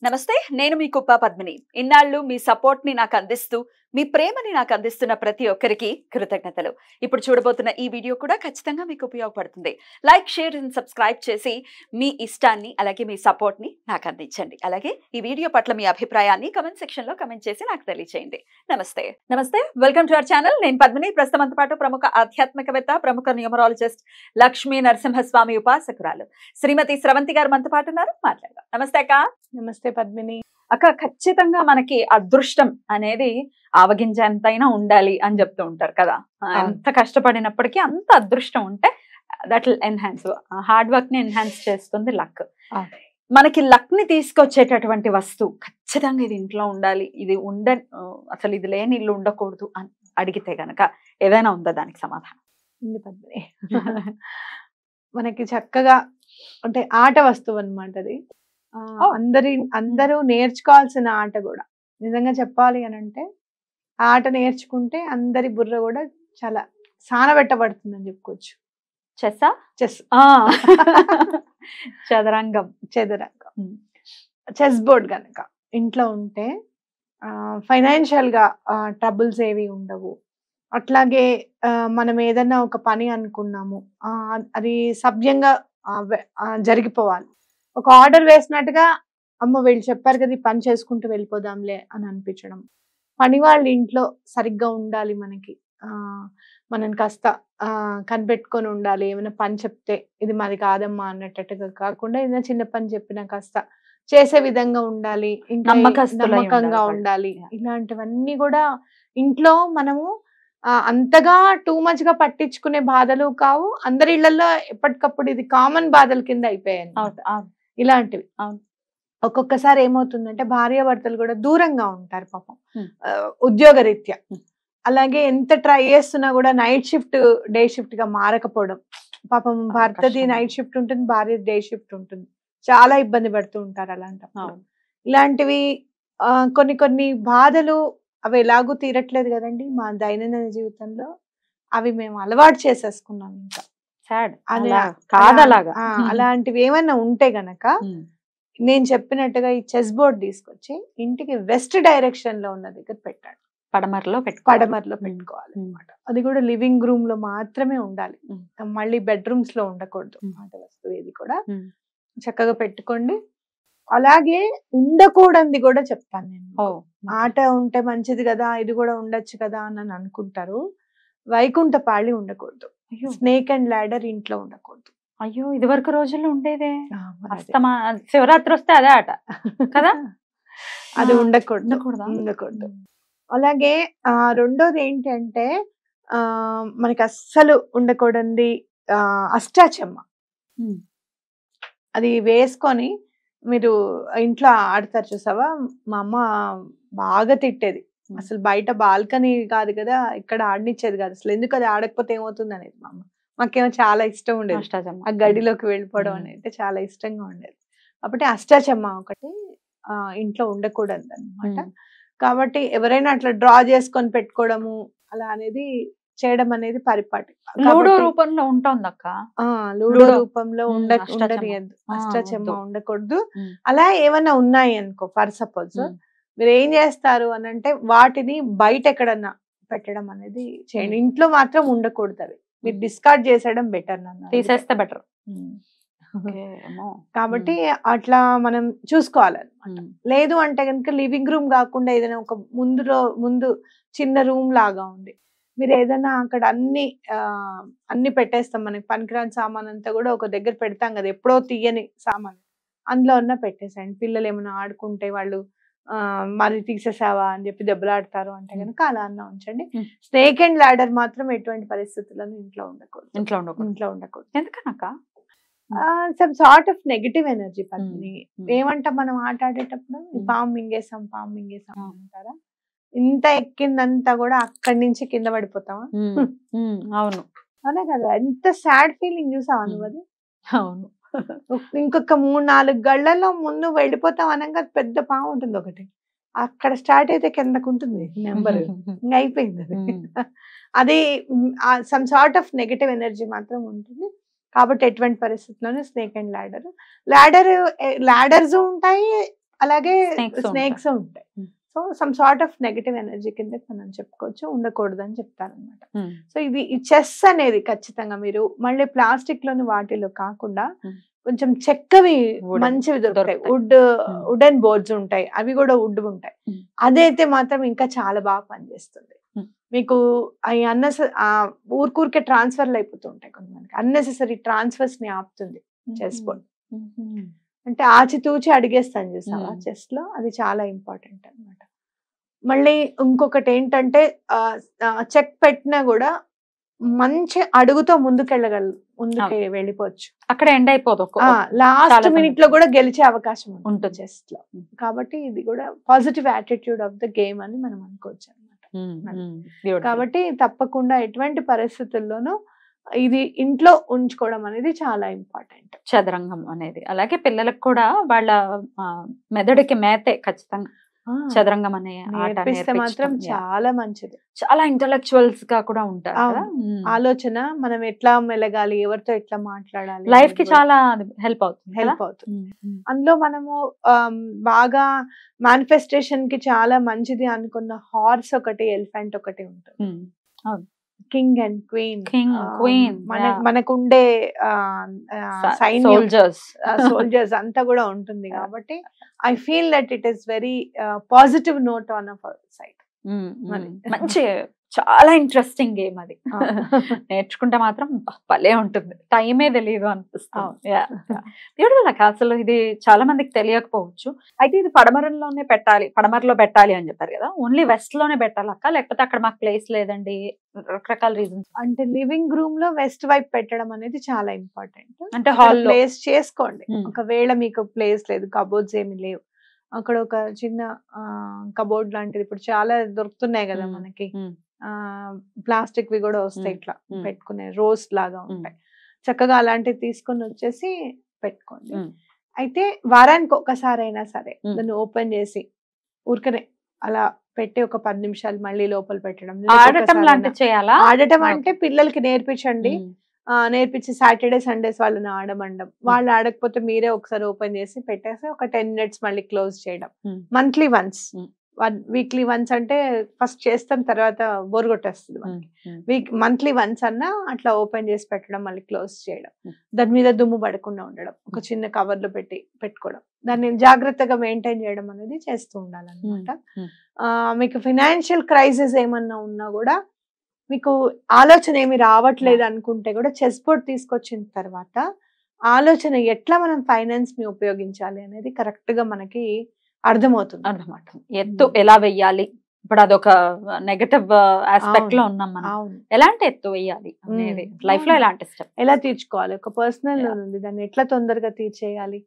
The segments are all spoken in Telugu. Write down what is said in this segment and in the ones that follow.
నమస్తే, నేను మీ కుప్ప పద్మిని. ఇన్నాళ్ళు మీ సపోర్ట్ ని నాకు అందిస్తూ, మీ ప్రేమని నాకు అందిస్తున్న ప్రతి ఒక్కరికి కృతజ్ఞతలు. ఇప్పుడు చూడబోతున్న ఈ వీడియో కూడా ఖచ్చితంగా మీకు ఉపయోగపడుతుంది. లైక్, షేర్ అండ్ సబ్స్క్రైబ్ చేసి మీ ఇష్టాన్ని అలాగే మీ సపోర్ట్ ని నాకు అందించండి. అలాగే ఈ వీడియో పట్ల మీ అభిప్రాయాన్ని కమెంట్ సెక్షన్ లో కమెంట్ చేసి నాకు తెలియజేయండి. నమస్తే, వెల్కమ్ టు అవర్ ఛానల్. నేను పద్మిని. ప్రస్తుతంతో పాటు ప్రముఖ ఆధ్యాత్మికవేత్త, ప్రముఖ న్యూమరాలజిస్ట్ లక్ష్మీ నరసింహస్వామి ఉపాసకురాలు శ్రీమతి స్రవంతి గారు మనతో పాటు ఉన్నారు. మాట్లాడదాం. నమస్తే అక్క. నమస్తే పద్మిని. అక్క, ఖచ్చితంగా మనకి అదృష్టం అనేది ఆవగింజ ఎంతైనా ఉండాలి అని చెప్తూ ఉంటారు కదా. ఎంత కష్టపడినప్పటికీ అంత అదృష్టం ఉంటే that will enhance, hard work ని ఎన్హాన్స్ చేస్తుంది లక్. మనకి లక్ ని తీసుకొచ్చేటటువంటి వస్తువు ఖచ్చితంగా ఇది ఇంట్లో ఉండాలి, ఇది అసలు ఇది లేని ఇల్లు ఉండకూడదు అని అడిగితే గనక ఏదైనా ఉందా దానికి సమాధానం? ఉంది పద్మిని. మనకి చక్కగా అంటే ఆట వస్తువు అన్నమాట అది. అందరూ నేర్చుకోవాల్సిన ఆట కూడా. నిజంగా చెప్పాలి అని అంటే ఆట నేర్చుకుంటే అందరి బుర్ర కూడా చాలా సానబెట్టబడుతుందని చెప్పుకోవచ్చు. చెస్ చదరంగం చెస్ బోర్డ్ కనుక ఇంట్లో ఉంటే ఫైనాన్షియల్ గా ట్రబుల్స్ ఏవి ఉండవు. అట్లాగే మనం ఏదన్నా ఒక పని అనుకున్నాము, అది సభ్యంగా జరిగిపోవాలి. ఒక ఆర్డర్ వేసినట్టుగా అమ్మ వీళ్ళు చెప్పారు కదా ఈ పని చేసుకుంటూ వెళ్ళిపోదాంలే అని అనిపించడం. పని వాళ్ళు ఇంట్లో సరిగ్గా ఉండాలి, మనం కాస్త కనిపెట్టుకొని ఉండాలి. ఏమైనా పని చెప్తే ఇది మాది కాదమ్మా అన్నట్టుగా కాకుండా ఏదైనా చిన్న పని చెప్పినా కాస్త చేసే విధంగా ఉండాలి, ఇంకా నమ్మకంగా ఉండాలి. ఇలాంటివన్నీ కూడా ఇంట్లో మనము అంతగా టూ మచ్ గా పట్టించుకునే బాధలు కావు. అందరి ఇళ్లలో ఎప్పటికప్పుడు ఇది కామన్ బాధల కింద అయిపోయాయి ఇలాంటివి. ఒక్కొక్కసారి ఏమవుతుందంటే భార్యాభర్తలు కూడా దూరంగా ఉంటారు పాపం, ఉద్యోగ రీత్యా. అలాగే ఎంత ట్రై చేస్తున్నా కూడా నైట్ షిఫ్ట్ డే షిఫ్ట్ గా మారకపోవడం. పాపం భర్తది నైట్ షిఫ్ట్ ఉంటుంది, భార్య డే షిఫ్ట్ ఉంటుంది. చాలా ఇబ్బంది పడుతూ ఉంటారు అలాంటప్పుడు. ఇలాంటివి కొన్ని బాధలు అవి ఎలాగూ తీరట్లేదు కదండి మా దైనందిన జీవితంలో. అవి మేము అలవాటు చేసేసుకున్నాం. ఇంకా అలాంటివి ఏమైనా ఉంటే గనక నేను చెప్పినట్టుగా ఈ చెస్ బోర్డ్ తీసుకొచ్చి ఇంటికి వెస్ట్ డైరెక్షన్ లో ఉన్న దగ్గర పెట్టాడు. పడమరలో పెట్టుకోవాలి అనమాట. అది కూడా లివింగ్ రూమ్ లో మాత్రమే ఉండాలి, మళ్ళీ బెడ్రూమ్స్ లో ఉండకూడదు. ఆట వస్తువు ఏది కూడా చక్కగా పెట్టుకోండి. అలాగే ఉండకూడదు కూడా చెప్తాను నేను. ఆట ఉంటే మంచిది కదా, ఇది కూడా ఉండొచ్చు కదా అని అనుకుంటారు. వైకుంఠ పాళి ఉండకూడదు, స్నేక్ అండ్ ల్యాడర్ ఇంట్లో ఉండకూడదు. అయ్యో, ఇది వరకు రోజుల్లో ఉండేదే. శివరాత్రి వస్తే అదే ఆట కదా, అది ఉండకూడదు. అలాగే రెండోది ఏంటి అంటే మనకి అస్సలు ఉండకూడదు అష్టాచెమ్మ. అది వేసుకొని మీరు ఇంట్లో ఆడతారు చూసావా, మా అమ్మ బాగా తిట్టేది. అసలు బయట బాల్కనీ కాదు కదా, ఇక్కడ ఆడనిచ్చేది కాదు అసలు. ఎందుకు అది ఆడకపోతే ఏమవుతుంది అనేది మా అమ్మ. మాకేమో చాలా ఇష్టం ఉండేది ఆ గడిలోకి వెళ్ళిపోవడం అనేది, చాలా ఇష్టంగా ఉండేది. కాబట్టి అష్టాచెమ్మ ఒకటి ఇంట్లో ఉండకూడదు అనమాట. కాబట్టి ఎవరైనా అట్లా డ్రా చేసుకొని పెట్టుకోవడము అలా అనేది చేయడం అనేది పరిపాటి. లూడో రూపంలో ఉంటుంది అక్క. లూడో రూపంలో ఉండనియద్దు, అష్టాచెమ్మ ఉండకూడదు. అలా ఏమన్నా ఉన్నాయి అనుకో, ఫర్ సపోజ్ మీరు ఏం చేస్తారు అని అంటే వాటిని బయట ఎక్కడన్నా పెట్టడం అనేది చేయండి. ఇంట్లో మాత్రం ఉండకూడదు. అవి మీరు డిస్కార్డ్ చేసేయడం బెటర్, తీసేస్తే బెటర్. కాబట్టి అట్లా మనం చూసుకోవాలన్నమాట. లేదు అంటే కనుక లివింగ్ రూమ్ కాకుండా ఏదైనా ఒక ముందు చిన్న రూమ్ లాగా ఉంది, మీరు ఏదైనా అక్కడ అన్ని పెట్టేస్తాం. మనకి పనికిరాని సామాన్ అంతా కూడా ఒక దగ్గర పెడతాం కదా, ఎప్పుడో తీయని సామాన్ అందులో ఉన్న పెట్టేసేయండి. పిల్లలు ఏమైనా ఆడుకుంటే వాళ్ళు మరి తీసేసావా అని చెప్పి దెబ్బలాడతారు అంటే కనుక అలా అన్న ఉంచండి. స్నేక్ అండ్ ల్యాడర్ మాత్రం ఎటువంటి పరిస్థితులను ఇంట్లో ఉండకూడదు. ఎందుకనక some sort of negative energy పని. ఏమంటాం మనం ఆట ఆడేటప్పుడు, పాము మింగేసాం అంటారా, ఇంత ఎక్కిందంతా కూడా అక్కడి నుంచి కింద పడిపోతావా? అవును, అవునా కదా. ఎంత సాడ్ ఫీలింగ్ చూసావా నువ్వు అది? అవును. ఇంకొక 3-4 గళ్ళల్లో ముందు వెళ్ళిపోతాం అనగా పెద్ద పాము ఉంటుంది ఒకటి, అక్కడ స్టార్ట్ అయితే కిందకు ఉంటుంది నెంబర్, ఇంకా అయిపోయింది అది. అది some sort of negative energy మాత్రం ఉంటుంది. కాబట్టి ఎటువంటి పరిస్థితుల్లోనూ స్నేక్ అండ్ ల్యాడర్స్ ఉంటాయి, అలాగే Snakes స్నేక్స్ ఉంటాయి. So some sort of negative energy కింద మనం చెప్పుకోవచ్చు, ఉండకూడదు అని చెప్తారనమాట. సో ఇది ఈ చెస్ అనేది ఖచ్చితంగా మీరు మళ్ళీ ప్లాస్టిక్ లోని వాటిలో కాకుండా కొంచెం చెక్కవి మంచివి దొరుకుతాయి, వుడెన్ బోర్డ్స్ ఉంటాయి, అవి కూడా వుడ్ ఉంటాయి. అదైతే మాత్రం ఇంకా చాలా బాగా పనిచేస్తుంది. మీకు అవి ఊరికే ట్రాన్స్ఫర్లు అయిపోతూ ఉంటాయి కొంతమందికి, అన్నెసెసరీ ట్రాన్స్ఫర్స్ ని ఆపుతుంది చెస్ బోర్డ్. అంటే ఆచితూచి అడిగేస్తాను చూసావా చెస్ లో, అది చాలా ఇంపార్టెంట్ అన్నమాట. మళ్ళీ ఇంకొకటి ఏంటంటే చెక్ పెట్టినా కూడా మంచి అడుగుతో ముందుకు వెళ్ళిపోవచ్చు, అక్కడ ఎండ్ అయిపోదు. లాస్ట్ మినిట్ లో కూడా గెలిచే అవకాశం ఉంటుంది చెస్ లో. కాబట్టి ఇది కూడా positive attitude of the game అని మనం అనుకోవచ్చు అన్నమాట. కాబట్టి తప్పకుండా ఎటువంటి పరిస్థితుల్లోనూ ఇది ఇంట్లో ఉంచుకోవడం అనేది చాలా ఇంపార్టెంట్, చదరంగం అనేది. అలాగే పిల్లలకు కూడా వాళ్ళ మెదడుకి మేతే ఖచ్చితంగా చదరంగం అనే ఆట నేర్పిస్తే మాత్రం చాలా మంచిది. చాలా ఇంటలెక్చువల్స్ గా కూడా ఉంటారు కదా. ఆలోచన, మనం ఎట్లా మెలగాలి, ఎవరితో ఎట్లా మాట్లాడాలి, లైఫ్ కి చాలా హెల్ప్ అవుతుంది. అందులో మనము బాగా మానిఫెస్టేషన్ కి చాలా మంచిది అనుకున్న హార్స్ ఒకటి, ఎలిఫెంట్ ఒకటి ఉంటుంది. కింగ్ అండ్ క్వీన్, మనకుండే సోల్జర్స్ అంతా కూడా ఉంటుంది. కాబట్టి I feel that it is very positive note on our side. మంచి చాలా ఇంట్రెస్టింగ్ గేమ్ అది. నేర్చుకుంటే మాత్రం భలే ఉంటుంది, టైమే తెలియదు అనిపిస్తుంది. బ్యూటిఫుల్. అసలు ఇది చాలా మందికి తెలియకపోవచ్చు. అయితే ఇది పడమరలోనే పెట్టాలి, పడమరలో పెట్టాలి అని చెప్పారు కదా. ఓన్లీ వెస్ట్ లోనే పెట్టాలక్క, లేకపోతే అక్కడ మాకు ప్లేస్ లేదండి, రకరకాల రీజన్స్? అంటే లివింగ్ రూమ్ లో వెస్ట్ వైపు పెట్టడం అనేది చాలా ఇంపార్టెంట్. అంటే హాల్ ప్లేస్ చేసుకోండి. ఒకవేళ మీకు ప్లేస్ లేదు, కబోర్డ్స్ ఏమి లేవు, అక్కడ ఒక చిన్న కబోర్డ్ లాంటిది ఇప్పుడు చాలా దొరుకుతున్నాయి కదా మనకి, ప్లాస్టిక్ వి కూడా వస్తాయి, ఇట్లా పెట్టుకునే రోస్ లాగా ఉంటాయి. చక్కగా అలాంటివి తీసుకొని వచ్చేసి పెట్టుకోండి. అయితే వారానికి ఒకసారి అయినా సరే దాన్ని ఓపెన్ చేసి ఊరికనే అలా పెట్టి ఒక 10 నిమిషాలు మళ్ళీ లోపల పెట్టడం. ఆడటం అంటే పిల్లలకి నేర్పించండి, నేర్పించి సాటర్డే సండేస్ వాళ్ళని ఆడమండం. వాళ్ళు ఆడకపోతే మీరే ఒకసారి ఓపెన్ చేసి పెట్టేసి ఒక 10 minutes మళ్ళీ క్లోజ్ చేయడం. మంత్లీ వన్స్, వీక్లీ వన్స్ అంటే ఫస్ట్ చేస్తాం, తర్వాత బోర్ కొట్టేస్తుంది మనకి. మంత్లీ వన్స్ అన్నా అట్లా ఓపెన్ చేసి పెట్టడం, మళ్ళీ క్లోజ్ చేయడం. దాని మీద దుమ్ము పడకుండా ఉండడం, ఒక చిన్న కవర్ లో పెట్టుకోవడం, దాన్ని జాగ్రత్తగా మెయింటైన్ చేయడం అనేది చేస్తూ ఉండాలన్నమాట. మీకు ఫైనాన్షియల్ క్రైసిస్ ఏమన్నా ఉన్నా కూడా, మీకు ఆలోచన ఏమి రావట్లేదు అనుకుంటే కూడా, చెస్ బోర్డ్ తీసుకొచ్చిన తర్వాత ఆలోచన ఎట్లా మనం ఫైనాన్స్ ని ఉపయోగించాలి అనేది కరెక్ట్ గా మనకి అర్థమవుతుంది. ఎత్తు ఎలా వెయ్యాలి, ఇప్పుడు అదొక నెగటివ్ ఆస్పెక్ట్ లో ఉన్నాం మనం. ఎలాంటి ఎత్తు వెయ్యాలి అనేది లైఫ్ లో, ఎలాంటి స్టెప్ ఎలా తీర్చుకోవాలి, ఒక పర్సనల్ లోన్ ఉంది దాన్ని ఎట్లా తొందరగా తీర్చేయాలి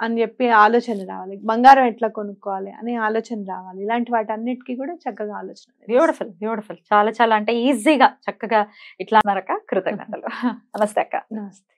అని చెప్పి ఆలోచన రావాలి. బంగారం ఎట్లా కొనుక్కోవాలి అనే ఆలోచన రావాలి. ఇలాంటి వాటి అన్నిటికీ కూడా చక్కగా ఆలోచన. బ్యూటిఫుల్. చాలా చాలా అంటే ఈజీగా చక్కగా ఇట్లా అన్నారక్క. కృతజ్ఞతలు. నమస్తే అక్క. నమస్తే.